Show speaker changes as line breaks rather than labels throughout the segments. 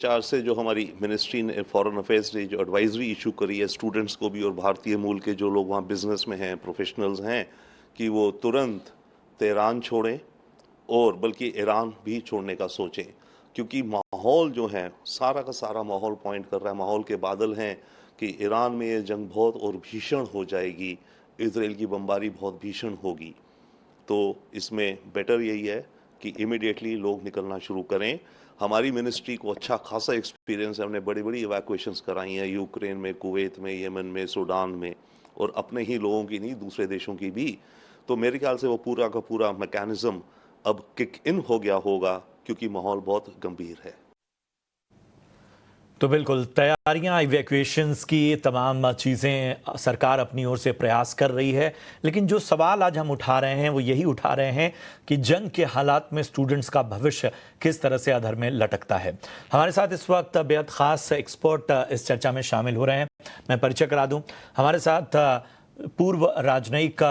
चार से जो हमारी मिनिस्ट्री ने फॉरेन अफेयर्स ने जो एडवाइजरी इशू करी है स्टूडेंट्स को भी और भारतीय मूल के जो लोग वहाँ बिजनेस में हैं, प्रोफेशनल्स हैं, कि वो तुरंत तेहरान छोड़ें और बल्कि ईरान भी छोड़ने का सोचें, क्योंकि माहौल जो है सारा का सारा माहौल पॉइंट कर रहा है, माहौल के बादल हैं कि ईरान में ये जंग बहुत और भीषण हो जाएगी, इसराइल की बमबारी बहुत भीषण होगी। तो इसमें बेटर यही है कि इमिडिएटली लोग निकलना शुरू करें। हमारी मिनिस्ट्री को अच्छा खासा एक्सपीरियंस है, हमने बड़ी बड़ी इवैक्यूएशंस कराई हैं यूक्रेन में, कुवैत में, यमन में, सूडान में, और अपने ही लोगों की नहीं, दूसरे देशों की भी। तो मेरे ख्याल से वो पूरा का पूरा मैकेनिज्म अब किक इन हो गया होगा, क्योंकि माहौल बहुत गंभीर है।
तो बिल्कुल तैयारियां, इवैक्यूएशंस की तमाम चीज़ें सरकार अपनी ओर से प्रयास कर रही है, लेकिन जो सवाल आज हम उठा रहे हैं वो यही उठा रहे हैं कि जंग के हालात में स्टूडेंट्स का भविष्य किस तरह से अधर में लटकता है। हमारे साथ इस वक्त बेहद ख़ास एक्सपर्ट इस चर्चा में शामिल हो रहे हैं। मैं परिचय करा दूं, हमारे साथ पूर्व राजनयिक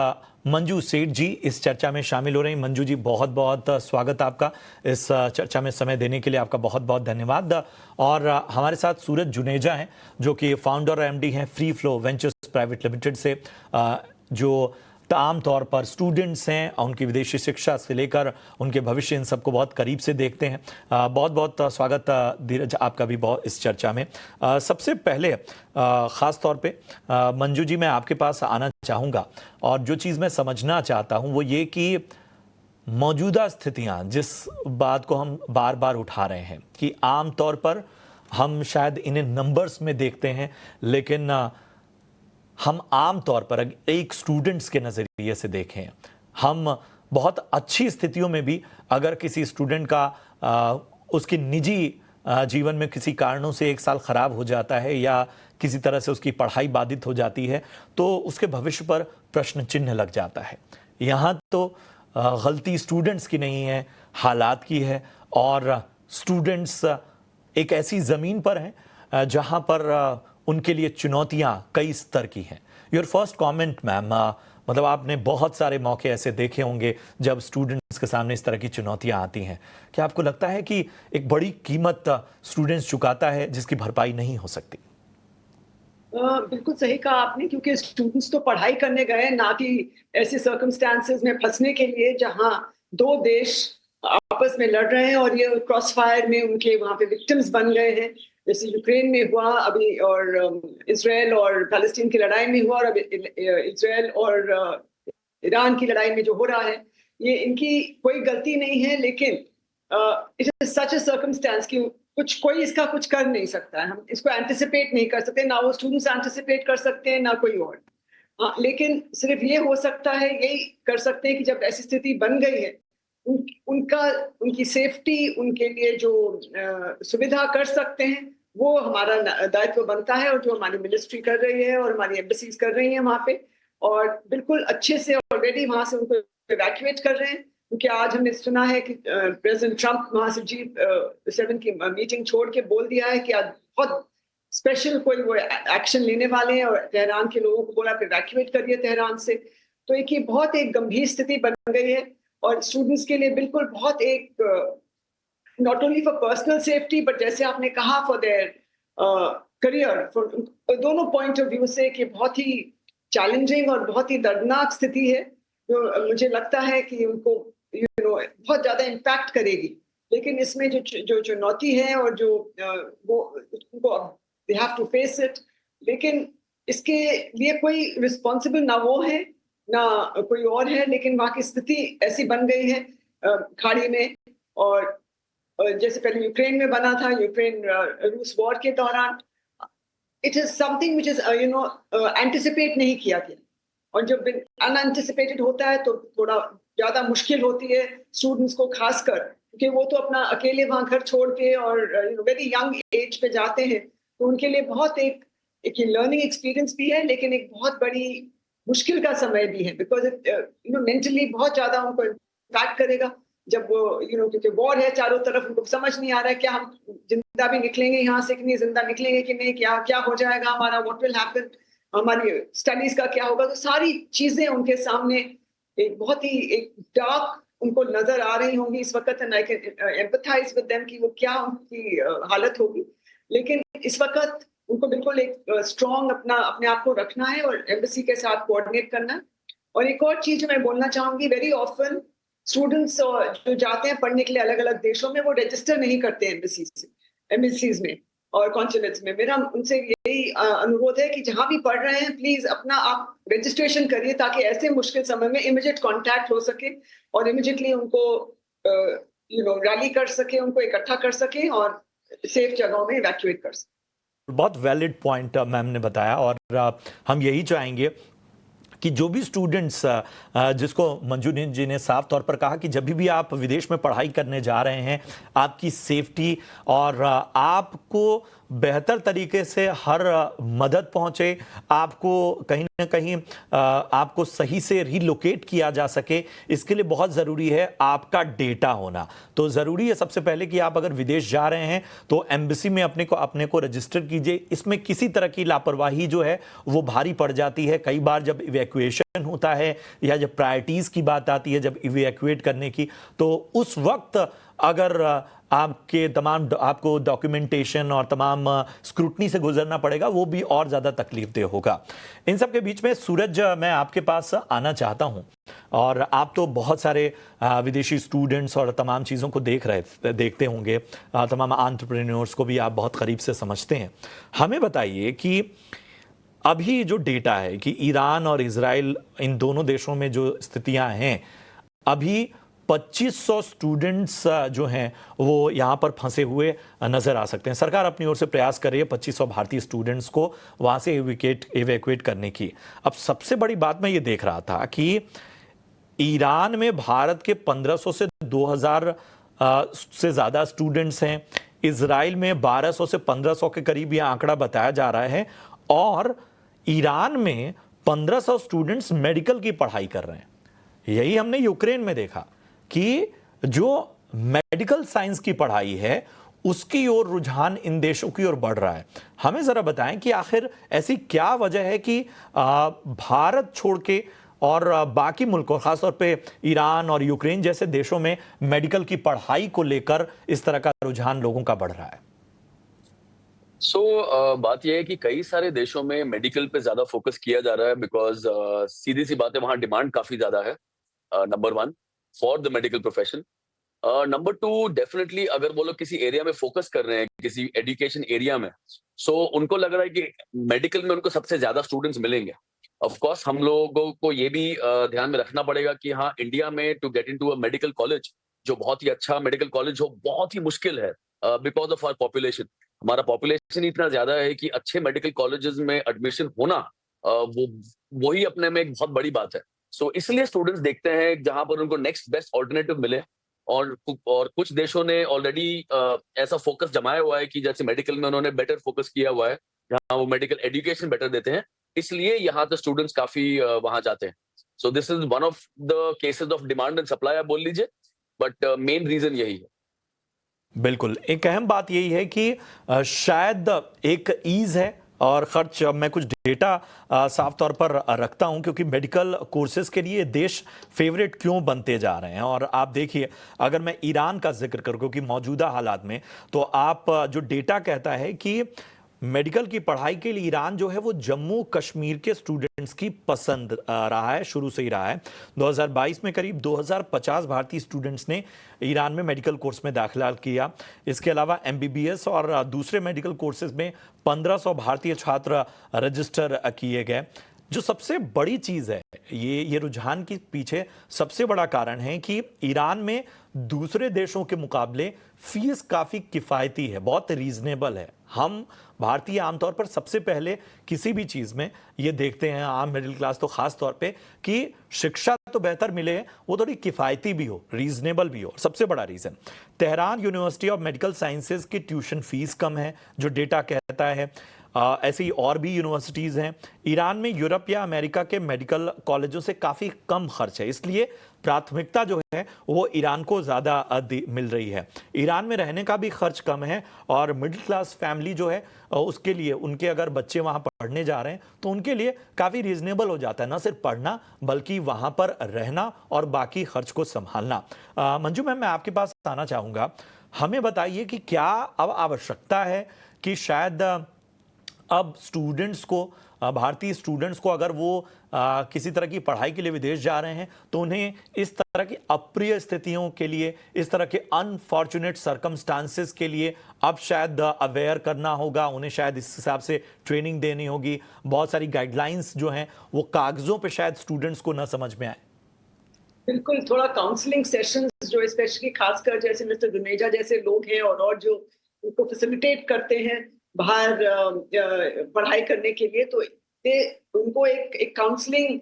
मंजू सेठ जी इस चर्चा में शामिल हो रहे हैं। मंजू जी, बहुत बहुत स्वागत आपका इस चर्चा में समय देने के लिए, आपका बहुत बहुत धन्यवाद। और हमारे साथ सूरज जुनेजा हैं, जो कि फाउंडर और एमडी हैं free flow ventures private limited से, जो आम तौर पर स्टूडेंट्स हैं, उनकी विदेशी शिक्षा से लेकर उनके भविष्य, इन सबको बहुत करीब से देखते हैं। बहुत बहुत स्वागत धीरज आपका भी बहुत इस चर्चा में। सबसे पहले ख़ास तौर पे मंजू जी, मैं आपके पास आना चाहूँगा, और जो चीज़ मैं समझना चाहता हूँ वो ये कि मौजूदा स्थितियाँ, जिस बात को हम बार बार उठा रहे हैं कि आम तौर पर हम शायद इन्हें नंबर्स में देखते हैं, लेकिन हम आम तौर पर एक स्टूडेंट्स के नज़रिए से देखें, हम बहुत अच्छी स्थितियों में भी अगर किसी स्टूडेंट का उसके निजी जीवन में किसी कारणों से एक साल ख़राब हो जाता है या किसी तरह से उसकी पढ़ाई बाधित हो जाती है, तो उसके भविष्य पर प्रश्न चिन्ह लग जाता है। यहाँ तो गलती स्टूडेंट्स की नहीं है, हालात की है, और स्टूडेंट्स एक ऐसी ज़मीन पर हैं जहाँ पर उनके लिए चुनौतियाँ कई स्तर की हैं। योर फर्स्ट कमेंट मैम, मतलब आपने बहुत सारे मौके ऐसे देखे होंगे जब स्टूडेंट्स के सामने इस तरह की चुनौतियाँ आती हैं। क्या आपको लगता है कि एक बड़ी कीमत स्टूडेंट्स चुकाता है जिसकी भरपाई नहीं हो सकती?
बिल्कुल सही कहा आपने, क्योंकि स्टूडेंट्स तो पढ़ाई करने गए, ना कि ऐसे सर्कमस्टांसेस में फंसने के लिए जहां दो देश आपस में लड़ रहे हैं और ये क्रॉस फायर में उनके वहां पे विक्टिम्स बन गए हैं। जैसे यूक्रेन में हुआ अभी, और इसराइल और पैलेस्टीन की लड़ाई में हुआ, और अभी इसराइल और ईरान की लड़ाई में जो हो रहा है, ये इनकी कोई गलती नहीं है, लेकिन it is such a circumstance कि कोई इसका कुछ कर नहीं सकता है। हम इसको एंटिसिपेट नहीं कर सकते, ना वो स्टूडेंट्स एंटिसिपेट कर सकते हैं, ना कोई और। हाँ, लेकिन सिर्फ ये हो सकता है, यही कर सकते हैं कि जब ऐसी स्थिति बन गई है, उनका उनकी सेफ्टी, उनके लिए जो सुविधा कर सकते हैं, वो हमारा दायित्व बनता है, और जो हमारी मिनिस्ट्री कर रही है और हमारी एम्बेसीज कर रही हैं वहाँ पे, और बिल्कुल अच्छे से ऑलरेडी वहाँ से उनको इवैक्यूएट कर रहे हैं। क्योंकि आज हमने सुना है कि प्रेसिडेंट ट्रंप वहाँ से G7 की मीटिंग छोड़ के बोल दिया है कि आज बहुत स्पेशल कोई वो एक्शन लेने वाले हैं, और तेहरान के लोगों को बोला इवैक्यूएट करिए तेहरान से। तो ये बहुत एक गंभीर स्थिति बन गई है, और स्टूडेंट्स के लिए बिल्कुल बहुत एक not only for personal safety, but जैसे आपने कहा फॉर देयर करियर, फॉर दोनों पॉइंट ऑफ व्यू से कि बहुत ही चैलेंजिंग और बहुत ही दर्दनाक स्थिति है, जो मुझे लगता है कि उनको बहुत ज्यादा इम्पैक्ट करेगी। लेकिन इसमें जो चुनौती है, और जो वो उनको they have to face it, लेकिन इसके लिए कोई रिस्पॉन्सिबल ना वो है ना कोई और है, लेकिन वहाँ की स्थिति ऐसी बन गई है खाड़ी में। और जैसे पहले यूक्रेन में बना था, यूक्रेन रूस वॉर के दौरान, it is something which is anticipate नहीं किया गया, और जब अनएंटिसिपेटेड होता है तो थोड़ा ज्यादा मुश्किल होती है स्टूडेंट्स को, खासकर क्योंकि वो तो अपना अकेले वहां घर छोड़ के और वेरी यंग एज पे जाते हैं, तो उनके लिए बहुत एक लर्निंग एक्सपीरियंस भी है, लेकिन एक बहुत बड़ी मुश्किल का समय भी है, बिकॉज मेंटली बहुत ज्यादा उनको इम्पैक्ट करेगा। जब वो क्योंकि वॉर है चारों तरफ, उनको समझ नहीं आ रहा है क्या हम जिंदा भी निकलेंगे यहाँ से कि नहीं, जिंदा निकलेंगे कि नहीं, क्या क्या हो जाएगा हमारा, व्हाट विल हैपन, हमारी स्टडीज का क्या होगा। तो सारी चीजें उनके सामने एक बहुत ही एक डार्क उनको नजर आ रही होंगी इस वक्त, and I can empathise with them कि वो क्या उनकी हालत होगी। लेकिन इस वक्त उनको बिल्कुल एक स्ट्रॉन्ग अपने आप को रखना है और एम्बेसी के साथ कोऑर्डिनेट करना है। और एक और चीज जो मैं बोलना चाहूंगी, वेरी ऑफन स्टूडेंट्स जो जाते हैं पढ़ने के लिए अलग अलग देशों में, वो रजिस्टर नहीं करते एम्बेसीज में और कॉन्सुलेट्स में। मेरा उनसे यही अनुरोध है कि जहां भी पढ़ रहे हैं प्लीज अपना आप रजिस्ट्रेशन करिए, ताकि ऐसे मुश्किल समय में इमीडिएट कांटेक्ट हो सके और इमीडिएटली उनको रैली कर सके, उनको इकट्ठा कर सके और सेफ जगहों में इवैक्यूएट कर सके।
बहुत वैलिड पॉइंट मैम ने बताया, और हम यही चाहेंगे कि जो भी स्टूडेंट्स, जिसको मंजू जी ने साफ तौर पर कहा कि जब भी आप विदेश में पढ़ाई करने जा रहे हैं, आपकी सेफ्टी और आपको बेहतर तरीके से हर मदद पहुंचे, आपको कहीं ना कहीं आपको सही से रीलोकेट किया जा सके, इसके लिए बहुत ज़रूरी है आपका डेटा होना। तो ज़रूरी है सबसे पहले कि आप अगर विदेश जा रहे हैं तो एम्बेसी में अपने को रजिस्टर कीजिए। इसमें किसी तरह की लापरवाही जो है वो भारी पड़ जाती है। कई बार जब इवैक्यूएशन होता है या जब प्रायोरिटीज़ की बात आती है, जब इवैक्यूएट करने की, तो उस वक्त अगर आपको डॉक्यूमेंटेशन और तमाम स्क्रूटनी से गुजरना पड़ेगा, वो भी और ज़्यादा तकलीफदेह होगा। इन सब के बीच में सूरज, मैं आपके पास आना चाहता हूं, और आप तो बहुत सारे विदेशी स्टूडेंट्स और तमाम चीज़ों को देखते होंगे, तमाम एंटरप्रेन्योर्स को भी आप बहुत करीब से समझते हैं। हमें बताइए कि अभी जो डेटा है कि ईरान और इजराइल, इन दोनों देशों में जो स्थितियां हैं, अभी 2500 स्टूडेंट्स जो हैं वो यहाँ पर फंसे हुए नज़र आ सकते हैं। सरकार अपनी ओर से प्रयास कर रही है 2500 भारतीय स्टूडेंट्स को वहाँ से एवेक्यूएट करने की। अब सबसे बड़ी बात मैं ये देख रहा था कि ईरान में भारत के 1500 से 2000 से ज़्यादा स्टूडेंट्स हैं, इजराइल में 1200 से 1500 के करीब यह आंकड़ा बताया जा रहा है, और ईरान में 1500 स्टूडेंट्स मेडिकल की पढ़ाई कर रहे हैं। यही हमने यूक्रेन में देखा कि जो मेडिकल साइंस की पढ़ाई है उसकी ओर रुझान इन देशों की ओर बढ़ रहा है। हमें जरा बताएं कि आखिर ऐसी क्या वजह है कि भारत छोड़ के और बाकी मुल्कों, खासतौर पे ईरान और यूक्रेन जैसे देशों में मेडिकल की पढ़ाई को लेकर इस तरह का रुझान लोगों का बढ़ रहा है।
बात यह है कि कई सारे देशों में मेडिकल पे ज्यादा फोकस किया जा रहा है, बिकॉज सीधी सी बात है, वहां डिमांड काफी ज्यादा है, number 1 for the medical profession. Number 2, definitely अगर वो लोग किसी एरिया में फोकस कर रहे हैं, किसी एजुकेशन एरिया में, सो उनको लग रहा है कि मेडिकल में उनको सबसे ज्यादा स्टूडेंट्स मिलेंगे। ऑफ कोर्स हम लोगों को ये भी ध्यान में रखना पड़ेगा कि हाँ, इंडिया में to get into a medical college, जो बहुत ही अच्छा मेडिकल कॉलेज हो, बहुत ही मुश्किल है, बिकॉज ऑफ आवर पॉपुलेशन। हमारा पॉपुलेशन इतना ज्यादा है कि अच्छे मेडिकल कॉलेजेस में एडमिशन होना वही अपने में एक बहुत बड़ी बात है। सो इसलिए स्टूडेंट्स देखते हैं जहां पर उनको नेक्स्ट बेस्ट ऑल्टरनेटिव मिले, और कुछ देशों ने ऑलरेडी ऐसा फोकस जमाया हुआ है कि जैसे मेडिकल में उन्होंने बेटर फोकस किया हुआ है, जहां वो मेडिकल एजुकेशन बेटर देते हैं, इसलिए यहाँ तो स्टूडेंट्स काफी वहां जाते हैं। So this is one of the cases of demand and supply, आप बोल लीजिए, बट मेन रीजन यही है।
बिल्कुल, एक अहम बात यही है कि शायद एक ईज है और खर्च। मैं कुछ डेटा साफ तौर पर रखता हूं, क्योंकि मेडिकल कोर्सेज के लिए देश फेवरेट क्यों बनते जा रहे हैं। और आप देखिए, अगर मैं ईरान का जिक्र करूं, क्योंकि मौजूदा हालात में, तो आप जो डेटा कहता है कि मेडिकल की पढ़ाई के लिए ईरान जो है वो जम्मू कश्मीर के स्टूडेंट्स की पसंद रहा है, शुरू से ही रहा है। 2022 में करीब 2050 भारतीय स्टूडेंट्स ने ईरान में मेडिकल कोर्स में दाखिला किया। इसके अलावा एमबीबीएस और दूसरे मेडिकल कोर्सेज में 1500 भारतीय छात्र रजिस्टर किए गए। जो सबसे बड़ी चीज़ है, ये रुझान के पीछे सबसे बड़ा कारण है कि ईरान में दूसरे देशों के मुकाबले फीस काफ़ी किफ़ायती है, बहुत रीजनेबल है। हम भारतीय आमतौर पर सबसे पहले किसी भी चीज़ में ये देखते हैं, आम मिडिल क्लास तो ख़ास तौर पे, कि शिक्षा तो बेहतर मिले, वो थोड़ी किफ़ायती भी हो, रीजनेबल भी हो। सबसे बड़ा reason, Tehran university of medical sciences की ट्यूशन फीस कम है, जो डेटा कहता है। ऐसे ही और भी यूनिवर्सिटीज़ हैं। ईरान में यूरोप या अमेरिका के मेडिकल कॉलेजों से काफ़ी कम खर्च है, इसलिए प्राथमिकता जो है वो ईरान को ज़्यादा मिल रही है। ईरान में रहने का भी खर्च कम है और मिडिल क्लास फैमिली जो है उसके लिए, उनके अगर बच्चे वहाँ पढ़ने जा रहे हैं तो उनके लिए काफ़ी रीजनेबल हो जाता है, ना सिर्फ पढ़ना बल्कि वहाँ पर रहना और बाकी खर्च को संभालना। मंजू मैम, मैं आपके पास आना चाहूँगा। हमें बताइए कि क्या अब आवश्यकता है कि शायद अब स्टूडेंट्स को, भारतीय स्टूडेंट्स को, अगर वो किसी तरह की पढ़ाई के लिए विदेश जा रहे हैं तो उन्हें इस तरह की अप्रिय स्थितियों के लिए, इस तरह के अनफॉर्चुनेट सर्कमस्टांसेस के लिए अब शायद अवेयर करना होगा, उन्हें शायद इस हिसाब से ट्रेनिंग देनी होगी। बहुत सारी गाइडलाइंस जो हैं वो कागजों पे शायद स्टूडेंट्स को ना समझ में आए।
बिल्कुल, थोड़ा काउंसलिंग सेशंस जो स्पेशली खासकर जैसे मिस्टर दुनेजा जैसे लोग हैं और जो उनको फैसिलिटेट करते हैं बाहर पढ़ाई करने के लिए, तो उनको एक काउंसलिंग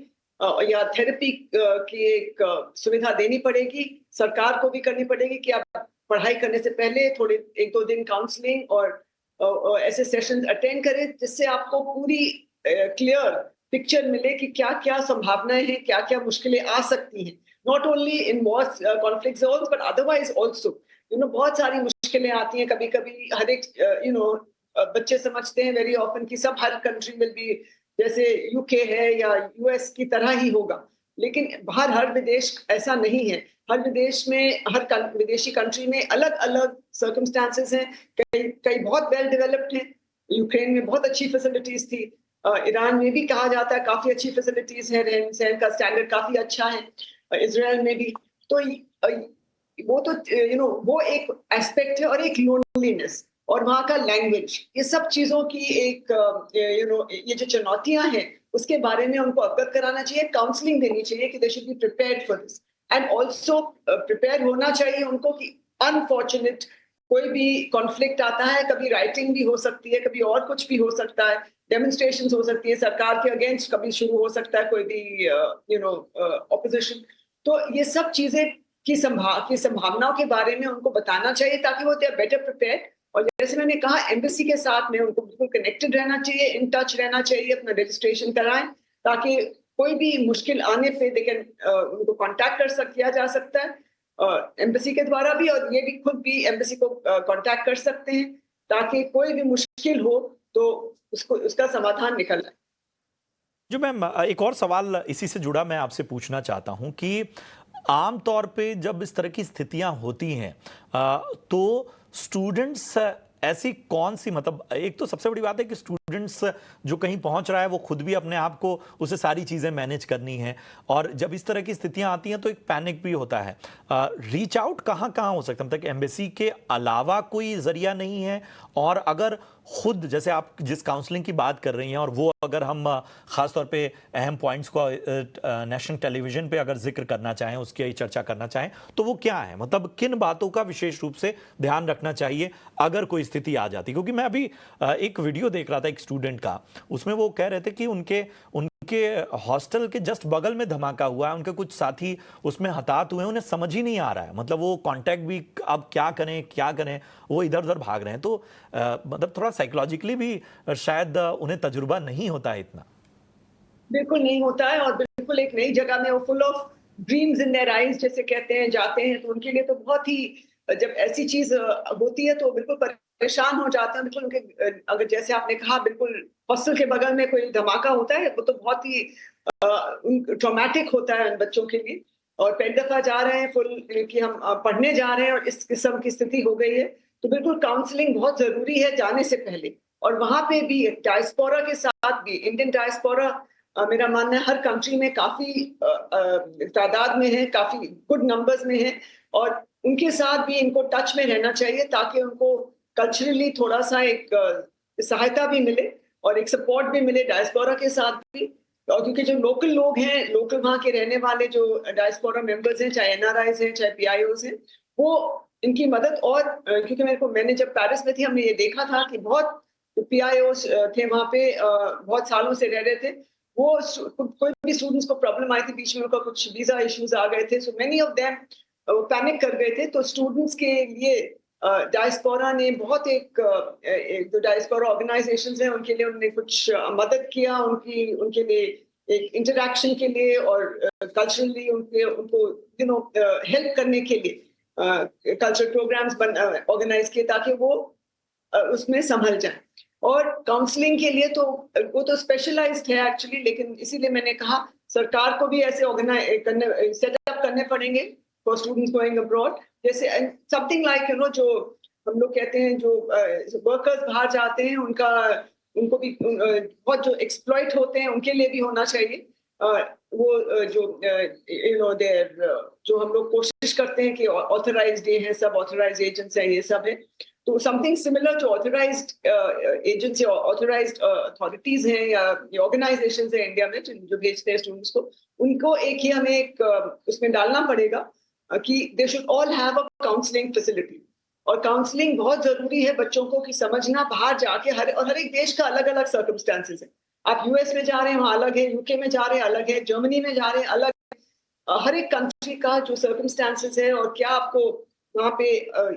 या थेरेपी की एक सुविधा देनी पड़ेगी। सरकार को भी करनी पड़ेगी कि आप पढ़ाई करने से पहले थोड़े 1-2 दिन काउंसलिंग और ऐसे सेशंस अटेंड करें, जिससे आपको पूरी क्लियर पिक्चर मिले कि क्या-क्या संभावनाएं हैं, क्या-क्या मुश्किलें आ सकती हैं। Not only in wars, conflict zones, but otherwise also बहुत सारी मुश्किलें आती हैं। कभी-कभी हर एक बच्चे समझते हैं वेरी ऑफन कि सब हर कंट्री विल बी जैसे यूके है या यूएस की तरह ही होगा, लेकिन बाहर हर विदेश ऐसा नहीं है। हर विदेश में, हर विदेशी कंट्री में अलग अलग सर्कमस्टांसेस हैं। कई बहुत वेल डेवलप्ड हैं। यूक्रेन में बहुत अच्छी फैसिलिटीज थी, ईरान में भी कहा जाता है काफी अच्छी फैसिलिटीज है, रहन सहन का स्टैंडर्ड काफी अच्छा है, इजराइल में भी। तो वो तो वो एक एस्पेक्ट है, और एक लोनलीनेस और वहाँ का लैंग्वेज, ये सब चीजों की एक ये जो चुनौतियां हैं उसके बारे में उनको अवगत कराना चाहिए, काउंसलिंग देनी चाहिए कि they should be prepared for this, and also prepare होना चाहिए उनको कि अनफॉर्चुनेट कोई भी कॉन्फ्लिक्ट आता है, कभी राइटिंग भी हो सकती है, कभी और कुछ भी हो सकता है, डेमोन्स्ट्रेशंस हो सकती है सरकार के अगेंस्ट, कभी शुरू हो सकता है कोई भी ऑपोजिशन। तो ये सब चीजें की संभावनाओं के बारे में उनको बताना चाहिए ताकि वो दे आर बेटर प्रिपेयर्ड। और जैसे मैंने कहा, एम्बेसी के साथ में उनको बिल्कुल कनेक्टेड रहना चाहिए, इन टच रहना चाहिए, अपना रजिस्ट्रेशन कराएं ताकि कोई भी मुश्किल आने पे उनको कांटेक्ट किया जा सकता है एम्बेसी के द्वारा भी, और ये भी खुद भी एम्बेसी को कांटेक्ट कर सकते हैं ताकि कोई भी मुश्किल हो तो उसका समाधान निकल आए।
जो मैम, एक और सवाल इसी से जुड़ा मैं आपसे पूछना चाहता हूं कि आम तौर पे जब इस तरह की स्थितियां होती हैं तो स्टूडेंट्स ऐसी कौन सी, मतलब एक तो सबसे बड़ी बात है कि स्टूडेंट्स जो कहीं पहुंच रहा है वो खुद भी अपने आप को उसे सारी चीज़ें मैनेज करनी है, और जब इस तरह की स्थितियां आती हैं तो एक पैनिक भी होता है। रीच आउट कहाँ कहाँ हो सकता है, मतलब एम्बेसी के अलावा कोई जरिया नहीं है? और अगर खुद, जैसे आप जिस काउंसलिंग की बात कर रही हैं, और वो अगर हम ख़ास तौर पे अहम पॉइंट्स को नेशनल टेलीविज़न पे अगर जिक्र करना चाहें, उसकी चर्चा करना चाहें, तो वो क्या है, मतलब किन बातों का विशेष रूप से ध्यान रखना चाहिए अगर कोई स्थिति आ जाती? क्योंकि मैं अभी एक वीडियो देख रहा था एक स्टूडेंट का, उसमें वो कह रहे थे कि उनके हॉस्टल के जस्ट बगल में धमाका हुआ है, उनके कुछ साथी उसमें हताहत हुए हैं, उन्हें समझ ही नहीं आ रहा है, मतलब वो कांटेक्ट भी अब क्या करें, वो इधर उधर भाग रहे हैं। तो मतलब थोड़ा साइकोलॉजिकली भी शायद उन्हें तजुर्बा नहीं होता है इतना।
बिल्कुल नहीं होता है, और बिल्कुल एक नई जगह में वो full of dreams in their eyes जैसे कहते हैं, जाते हैं, तो उनके लिए तो बहुत ही, जब ऐसी चीज होती है तो बिल्कुल परेशान हो जाते हैं। बिल्कुल उनके अगर जैसे आपने कहा, बिल्कुल हॉस्टल के बगल में कोई धमाका होता है, वो तो बहुत ही ट्रॉमेटिक होता है उन बच्चों के लिए। और पहली दफा जा रहे हैं फुल कि हम पढ़ने जा रहे हैं और इस किस्म की स्थिति हो गई है, तो बिल्कुल काउंसलिंग बहुत जरूरी है जाने से पहले। और वहां पे भी डायस्पोरा के साथ भी, इंडियन डायस्पोरा मेरा मानना है हर कंट्री में काफी तादाद में है, काफी गुड नंबर्स में है, और उनके साथ भी इनको टच में रहना चाहिए ताकि उनको कल्चरली थोड़ा सा एक सहायता भी मिले और एक सपोर्ट भी मिले डायस्पोरा के साथ भी। और क्योंकि जो लोकल लोग हैं, लोकल वहाँ के रहने वाले जो डायस्पोरा मेंबर्स हैं, चाहे एनआरआईज हैं, चाहे पीआईओज हैं, वो इनकी मदद, और क्योंकि मैंने जब पेरिस में थी, हमने ये देखा था कि बहुत पीआईओज थे वहाँ पे, बहुत सालों से रह रहे थे। वो कोई भी स्टूडेंट्स को प्रॉब्लम आई थी, बीच में उनका कुछ वीजा इश्यूज आ गए थे, so many of them panic कर गए थे। तो स्टूडेंट्स के लिए डायस्पोरा ने बहुत एक जो डायस्पोरा ऑर्गेनाइजेशंस हैं उनके लिए उन्होंने कुछ मदद किया, उनके लिए एक इंटरैक्शन के लिए और कल्चरली उनको हेल्प करने के लिए कल्चरल प्रोग्राम्स ऑर्गेनाइज किए ताकि वो उसमें संभल जाए। और काउंसलिंग के लिए तो वो तो स्पेशलाइज्ड है एक्चुअली, लेकिन इसीलिए मैंने कहा सरकार को भी ऐसे ऑर्गेनाइज करने सेटअप करने पड़ेंगे फॉर स्टूडेंट्स गोइंग अब्रॉड, जैसे समथिंग लाइक जो हम लोग कहते हैं जो वर्कर्स बाहर जाते हैं उनको भी बहुत जो एक्सप्लॉइट होते हैं उनके लिए भी होना चाहिए। वो जो देयर जो हम लोग कोशिश करते हैं कि ऑथराइज्ड ये हैं, सब ऑथराइज्ड एजेंट्स हैं, ये सब है। तो समथिंग सिमिलर जो ऑथराइज्ड एजेंट्स या ऑथराइज्ड अथॉरिटीज हैं या ऑर्गेनाइजेशंस हैं इंडिया में जो भेजते हैं स्टूडेंट्स को, उनको एक ही हमें एक उसमें डालना पड़ेगा कि they should all have a counselling facility. और काउंसलिंग बहुत जरूरी है बच्चों को कि समझना बाहर जाके हर एक देश का अलग अलग सर्कमस्टेंसेस है। आप यूएस में जा रहे हैं वहाँ अलग है, यूके में जा रहे हैं अलग है, जर्मनी में जा रहे हैं अलग है। हर एक कंट्री का जो सर्कमस्टेंसेस है और क्या आपको वहाँ पे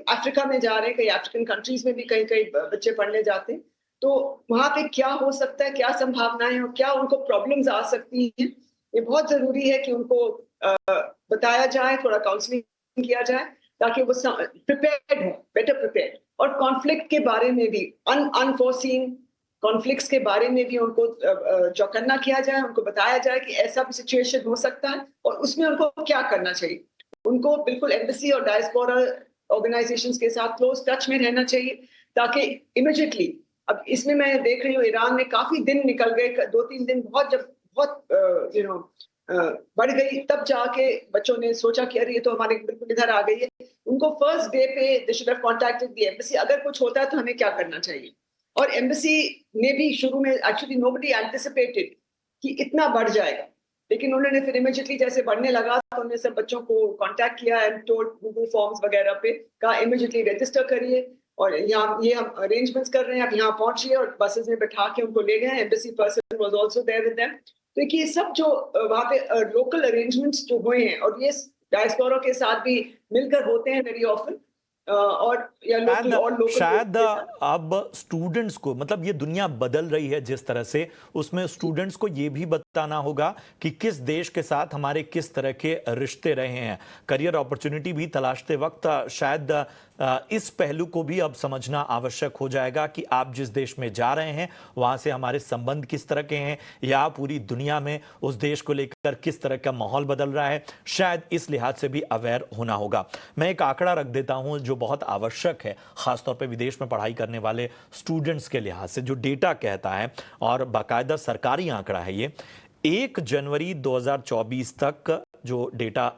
अफ्रीका में जा रहे हैं, कई अफ्रीकन कंट्रीज में भी कई कई बच्चे पढ़ने जाते हैं, तो वहाँ पे क्या हो सकता है, क्या संभावनाएं हैं और क्या उनको प्रॉब्लम्स आ सकती हैं, ये बहुत जरूरी है कि उनको बताया जाए, थोड़ा काउंसलिंग किया जाए ताकि वो प्रिपेयर्ड हो, बेटर प्रिपेयर्ड। और कॉन्फ्लिक्ट के बारे में भी अनफोर्सीन कॉन्फ्लिक्ट्स के बारे में भी उनको चौकन्ना किया जाए, उनको बताया जाए कि ऐसा भी सिचुएशन हो सकता है और उसमें उनको क्या करना चाहिए। उनको बिल्कुल एम्बेसी और डायस्पोरा ऑर्गेनाइजेशंस के साथ क्लोज टच में रहना चाहिए ताकि इमीडिएटली, अब इसमें मैं देख रही हूँ ईरान में काफी दिन निकल गए, 2-3 दिन बहुत बढ़ गई, तब जाके बच्चों ने सोचा कि अरे ये तो हमारे बिल्कुल इधर आ गई है। उनको फर्स्ट डे पे they should have contacted the embassy, अगर कुछ होता है तो हमें क्या करना चाहिए। और एम्बेसी ने भी शुरू में एक्चुअली नोबडी एंटिसिपेटेड कि इतना बढ़ जाएगा, लेकिन उन्होंने फिर इमीडिएटली जैसे बढ़ने लगा तो उन्होंने सब बच्चों को कांटेक्ट किया एंड टोल्ड गूगल फॉर्म्स वगैरह पे कहा इमीडिएटली रजिस्टर करिए और यहाँ ये हम अरेंजमेंट्स कर रहे हैं, आप यहाँ पहुंचिए, और बसेस में बैठा के उनको ले गए। Embassy person was also there with them. तो ये सब जो वहाँ पे लोकल अरेंजमेंट्स जो हुए हैं और ये डायस्पोरा के साथ भी मिलकर होते हैं वेरी ऑफन, और या लोकल और लोकल
शायद अब स्टूडेंट्स को, मतलब ये दुनिया बदल रही है जिस तरह से, उसमें स्टूडेंट्स को ये भी बताना होगा कि किस देश के साथ हमारे किस तरह के रिश्ते रहे हैं। करियर अपॉर्चुनिटी भी तलाशते वक्त शायद इस पहलू को भी अब समझना आवश्यक हो जाएगा कि आप जिस देश में जा रहे हैं वहां से हमारे संबंध किस तरह के हैं, या पूरी दुनिया में उस देश को लेकर किस तरह का माहौल बदल रहा है। शायद इस लिहाज से भी अवेयर होना होगा। मैं एक आंकड़ा रख देता हूं जो बहुत आवश्यक है, खासतौर पर विदेश में पढ़ाई करने वाले स्टूडेंट्स के लिहाज से, जो डेटा कहता है और बाकायदा सरकारी आंकड़ा है ये। 1 जनवरी 2024 तक जो डेटा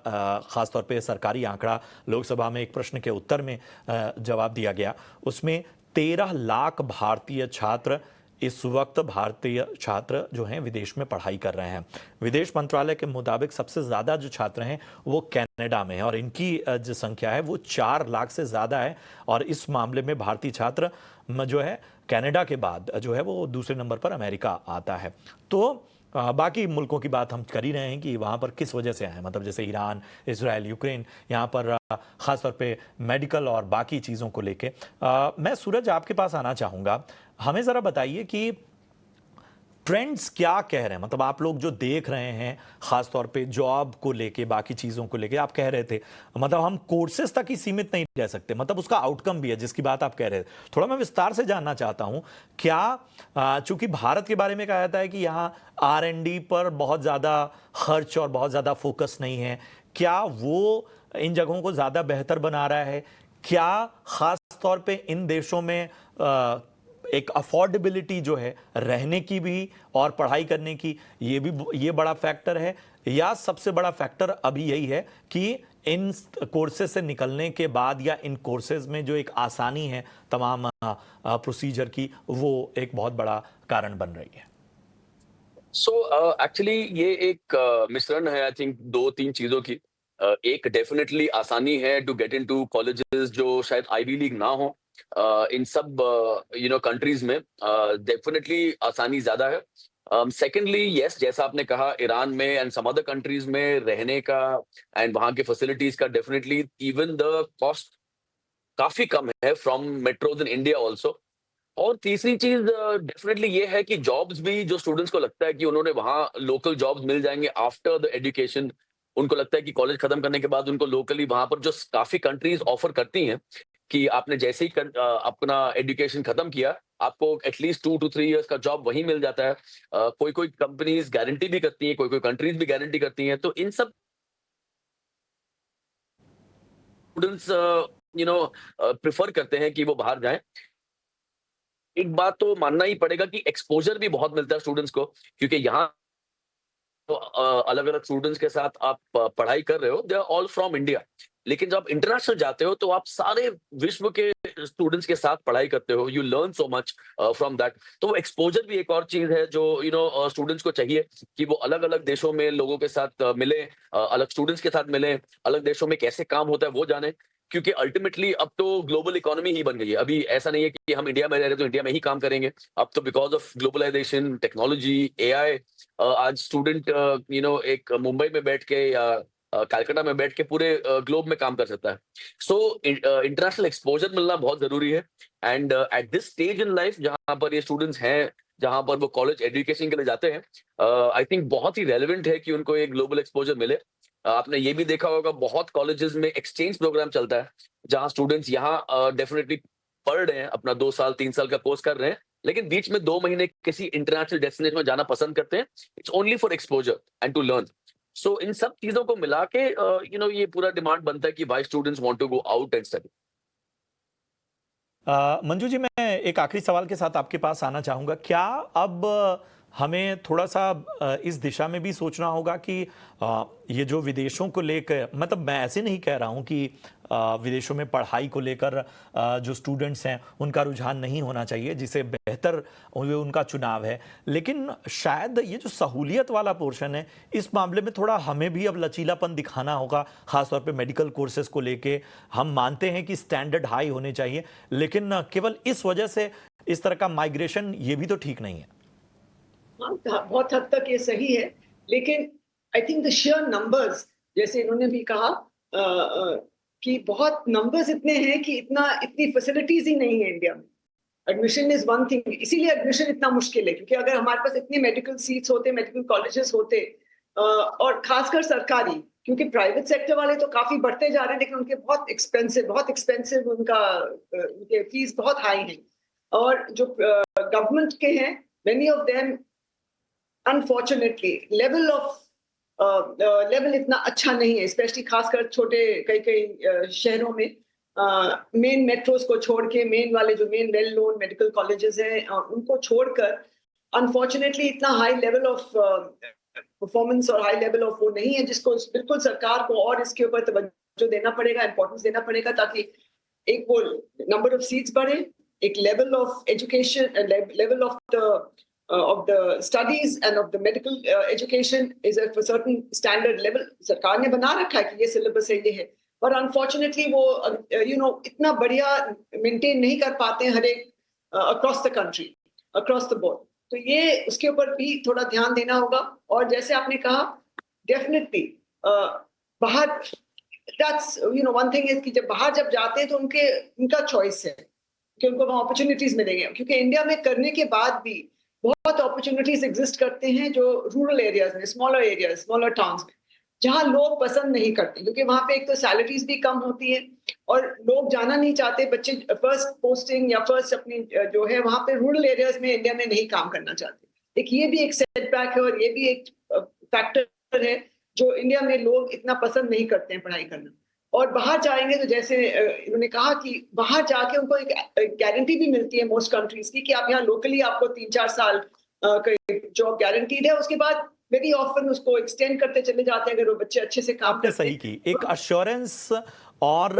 खासतौर पे सरकारी आंकड़ा लोकसभा में एक प्रश्न के उत्तर में जवाब दिया गया, उसमें 13 लाख भारतीय छात्र इस वक्त भारतीय छात्र जो हैं विदेश में पढ़ाई कर रहे हैं। विदेश मंत्रालय के मुताबिक सबसे ज़्यादा जो छात्र हैं वो कनाडा में है और इनकी जो संख्या है वो 4 लाख से ज़्यादा है। और इस मामले में भारतीय छात्र जो है कनाडा के बाद जो है वो दूसरे नंबर पर अमेरिका आता है। तो बाकी मुल्कों की बात हम कर ही रहे हैं कि वहाँ पर किस वजह से आए, मतलब जैसे ईरान, इजराइल, यूक्रेन, यहाँ पर ख़ासतौर पे मेडिकल और बाकी चीज़ों को लेके। मैं सूरज आपके पास आना चाहूँगा, हमें ज़रा बताइए कि ट्रेंड्स क्या कह रहे हैं, मतलब आप लोग जो देख रहे हैं खासतौर पे जॉब को लेके, बाकी चीज़ों को लेके। आप कह रहे थे मतलब हम कोर्सेज तक ही सीमित नहीं रह सकते, मतलब उसका आउटकम भी है जिसकी बात आप कह रहे थे। थोड़ा मैं विस्तार से जानना चाहता हूं, क्या चूंकि भारत के बारे में कहा जाता है कि यहाँ R&D पर बहुत ज़्यादा खर्च और बहुत ज़्यादा फोकस नहीं है, क्या वो इन जगहों को ज़्यादा बेहतर बना रहा है? क्या खास तौर पे इन देशों में एक अफोर्डेबिलिटी जो है रहने की भी और पढ़ाई करने की, ये बड़ा फैक्टर है, या सबसे बड़ा फैक्टर अभी यही है कि इन कोर्सेज से निकलने के बाद या इन कोर्सेज में जो एक आसानी है तमाम प्रोसीजर की, वो एक बहुत बड़ा कारण बन रही है?
एक्चुअली ये एक मिश्रण है, आई थिंक 2-3 चीजों की। एक डेफिनेटली आसानी है टू गेट इनटू कॉलेजेस जो शायद आईवी लीग ना हो। इन सब कंट्रीज में डेफिनेटली आसानी ज्यादा है। सेकेंडली यस, जैसा आपने कहा, ईरान में एंड सम अदर कंट्रीज में रहने का एंड वहाँ के फैसिलिटीज का डेफिनेटली इवन द कॉस्ट काफी कम है from metros in India also. और तीसरी चीज डेफिनेटली ये है कि जॉब्स भी जो स्टूडेंट्स को लगता है कि उन्होंने वहाँ लोकल जॉब्स मिल जाएंगे आफ्टर द एजुकेशन, उनको लगता है कि कॉलेज खत्म करने के बाद उनको लोकली वहां पर जो काफी कंट्रीज ऑफर करती हैं कि आपने जैसे ही अपना एजुकेशन खत्म किया आपको एटलीस्ट 2 to 3 years का जॉब वहीं मिल जाता है। कोई कोई कंपनीज गारंटी भी करती हैं, कोई कोई कंट्रीज भी गारंटी करती हैं, तो इन सब स्टूडेंट्स प्रिफर करते हैं कि वो बाहर जाएं। एक बात तो मानना ही पड़ेगा कि एक्सपोजर भी बहुत मिलता है स्टूडेंट्स को, क्योंकि यहाँ तो अलग अलग स्टूडेंट्स के साथ आप पढ़ाई कर रहे हो, they are all from India, लेकिन जब आप इंटरनेशनल जाते हो तो आप सारे विश्व के स्टूडेंट्स के साथ पढ़ाई करते हो, you learn so much from that. तो वो एक्सपोजर भी एक और चीज है जो स्टूडेंट्स को चाहिए कि वो अलग अलग देशों में लोगों के साथ मिले, अलग स्टूडेंट्स के साथ मिले, अलग देशों में कैसे काम होता है वो जाने, क्योंकि अल्टीमेटली अब तो ग्लोबल इकोनॉमी ही बन गई है। अभी ऐसा नहीं है कि हम इंडिया में रह रहे तो इंडिया में ही काम करेंगे, अब तो because of globalisation, technology, AI, आज स्टूडेंट एक मुंबई में बैठ के या कलकत्ता में बैठ के पूरे ग्लोब में काम कर सकता है। सो इंटरनेशनल एक्सपोजर मिलना बहुत जरूरी है। And at this stage in life जहां पर ये स्टूडेंट्स हैं, जहां पर वो कॉलेज एजुकेशन के लिए जाते हैं, आई थिंक बहुत ही रेलेवेंट है कि उनको एक ग्लोबल एक्सपोजर मिले। आपने ये भी देखा होगा बहुत कॉलेजेस में एक्सचेंज प्रोग्राम चलता है, जहां स्टूडेंट्स यहाँ डेफिनेटली पढ़ रहे हैं, अपना 2 साल 3 साल का कोर्स कर रहे हैं, लेकिन बीच में 2 महीने किसी इंटरनेशनल डेस्टिनेशन में जाना पसंद करते हैं। It's only for exposure and to learn. So इन सब चीजों को मिला के ये पूरा डिमांड बनता है कि why students want to go out and study.
Manju ji, मैं एक आखिरी सवाल के साथ आपके पास आना चाहूँगा। क्या अब हमें थोड़ा सा इस दिशा में भी सोचना होगा कि ये जो विदेशों को लेकर, मतलब मैं ऐसे नहीं कह रहा हूँ कि विदेशों में पढ़ाई को लेकर जो स्टूडेंट्स हैं उनका रुझान नहीं होना चाहिए, जिसे बेहतर उनका चुनाव है, लेकिन शायद ये जो सहूलियत वाला पोर्शन है इस मामले में थोड़ा हमें भी अब लचीलापन दिखाना होगा, खासतौर पे मेडिकल कोर्सेज को लेके। हम मानते हैं कि स्टैंडर्ड हाई होने चाहिए, लेकिन केवल इस वजह से इस तरह का माइग्रेशन ये भी तो ठीक नहीं है।
हाँ, बहुत हद तक ये सही है, लेकिन I think the share numbers, जैसे इन्होंने भी कहा कि बहुत नंबर्स इतने हैं कि इतनी फैसिलिटीज ही नहीं है इंडिया में। एडमिशन इज वन थिंग, इसीलिए एडमिशन इतना मुश्किल है, क्योंकि अगर हमारे पास इतने मेडिकल सीट्स होते, मेडिकल कॉलेजेस होते, और खासकर सरकारी, क्योंकि प्राइवेट सेक्टर वाले तो काफी बढ़ते जा रहे हैं, लेकिन उनके बहुत एक्सपेंसिव उनके फीस बहुत हाई है। और जो गवर्नमेंट के हैं, many of them unfortunately level इतना अच्छा नहीं है, स्पेशली खासकर छोटे कई शहरों में। मेन मेट्रोज को छोड़ के, main well known medical colleges हैं, उनको छोड़कर अनफॉर्चुनेटली इतना हाई लेवल ऑफ परफॉर्मेंस और हाई लेवल ऑफ वो नहीं है, जिसको बिल्कुल सरकार को और इसके ऊपर तवज्जो देना पड़ेगा, इंपॉर्टेंस देना पड़ेगा, ताकि एक वो नंबर ऑफ सीट्स बढ़े, एक level of education, level of the studies and of the medical education is at a certain standard level। सरकार ने बना रखा है कि ये सिलेबस है, ये है, पर अनफॉर्चुनेटली वो इतना बढ़िया मेंटेन नहीं कर पाते हैं हर एक across the country, across the board. तो ये उसके ऊपर भी थोड़ा ध्यान देना होगा। और जैसे आपने कहा, डेफिनेटली बाहर, दैट्स वन थिंग इज कि जब बाहर जाते हैं तो उनका चॉइस है कि उनको वहाँ अपॉर्चुनिटीज मिलेंगे, क्योंकि इंडिया में करने के बाद भी बहुत अपॉर्चुनिटीज एग्जिस्ट करते हैं जो रूरल एरियाज में, स्मॉलर टाउन्स में, जहां लोग पसंद नहीं करते, क्योंकि वहां पे एक तो सैलरीज भी कम होती है और लोग जाना नहीं चाहते, बच्चे फर्स्ट पोस्टिंग या फर्स्ट अपनी जो है वहां पे रूरल एरियाज में इंडिया में नहीं काम करना चाहते। एक ये भी एक सेटबैक है, और ये भी एक फैक्टर है जो इंडिया में लोग इतना पसंद नहीं करते हैं पढ़ाई करना। और बाहर जाएंगे तो जैसे इन्होंने कहा कि बाहर जाके उनको एक गारंटी भी मिलती है मोस्ट कंट्रीज की, कि आप यहाँ लोकली आपको 3-4 साल जॉब गारंटीड है, उसके बाद वेरी ऑफन उसको एक्सटेंड करते चले जाते हैं अगर वो बच्चे अच्छे से काम
आपने सही की एक अश्योरेंस। और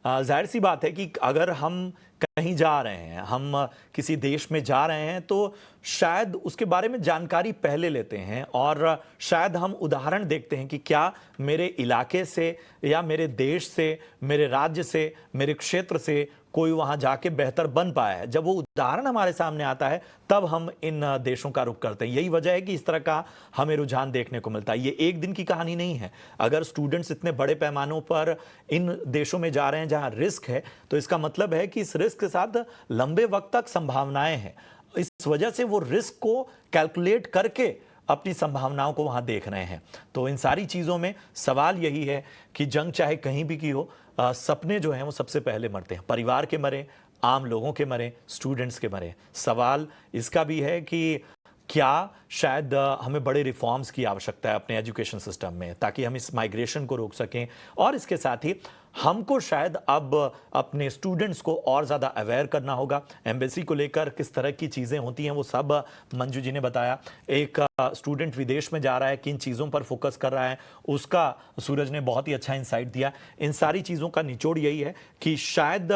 जाहिर सी बात है कि अगर हम कहीं जा रहे हैं, हम किसी देश में जा रहे हैं, तो शायद उसके बारे में जानकारी पहले लेते हैं और शायद हम उदाहरण देखते हैं कि क्या मेरे इलाके से या मेरे देश से, मेरे राज्य से, मेरे क्षेत्र से कोई वहां जाके बेहतर बन पाया है। जब वो उदाहरण हमारे सामने आता है तब हम इन देशों का रुख करते हैं। यही वजह है कि इस तरह का हमें रुझान देखने को मिलता है। ये एक दिन की कहानी नहीं है। अगर स्टूडेंट्स इतने बड़े पैमानों पर इन देशों में जा रहे हैं जहां रिस्क है, तो इसका मतलब है कि इस रिस्क के साथ लंबे वक्त तक संभावनाएं हैं। इस वजह से वो रिस्क को कैलकुलेट करके अपनी संभावनाओं को वहां देख रहे हैं। तो इन सारी चीजों में सवाल यही है कि जंग चाहे कहीं भी की हो, सपने जो हैं वो सबसे पहले मरते हैं। परिवार के मरे, आम लोगों के मरे, स्टूडेंट्स के मरे। सवाल इसका भी है कि क्या शायद हमें बड़े रिफॉर्म्स की आवश्यकता है अपने एजुकेशन सिस्टम में, ताकि हम इस माइग्रेशन को रोक सकें। और इसके साथ ही हमको शायद अब अपने स्टूडेंट्स को और ज़्यादा अवेयर करना होगा। एम्बेसी को लेकर किस तरह की चीज़ें होती हैं वो सब मंजू जी ने बताया। एक स्टूडेंट विदेश में जा रहा है, किन चीज़ों पर फोकस कर रहा है, उसका सूरज ने बहुत ही अच्छा इंसाइट दिया। इन सारी चीज़ों का निचोड़ यही है कि शायद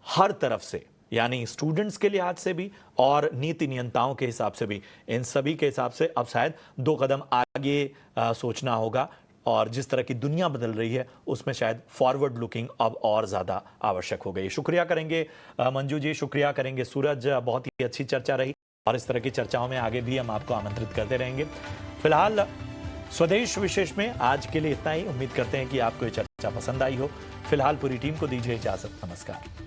हर तरफ से, यानी स्टूडेंट्स के लिहाज से भी और नीति नियंताओं के हिसाब से भी, इन सभी के हिसाब से अब शायद 2 कदम आगे सोचना होगा। और जिस तरह की दुनिया बदल रही है उसमें शायद फॉरवर्ड लुकिंग अब और ज़्यादा आवश्यक हो गई। शुक्रिया करेंगे मंजू जी, शुक्रिया करेंगे सूरज। बहुत ही अच्छी चर्चा रही और इस तरह की चर्चाओं में आगे भी हम आपको आमंत्रित करते रहेंगे। फिलहाल स्वदेश विशेष में आज के लिए इतना ही। उम्मीद करते हैं कि आपको ये चर्चा पसंद आई हो। फिलहाल पूरी टीम को दीजिए इजाजत। नमस्कार।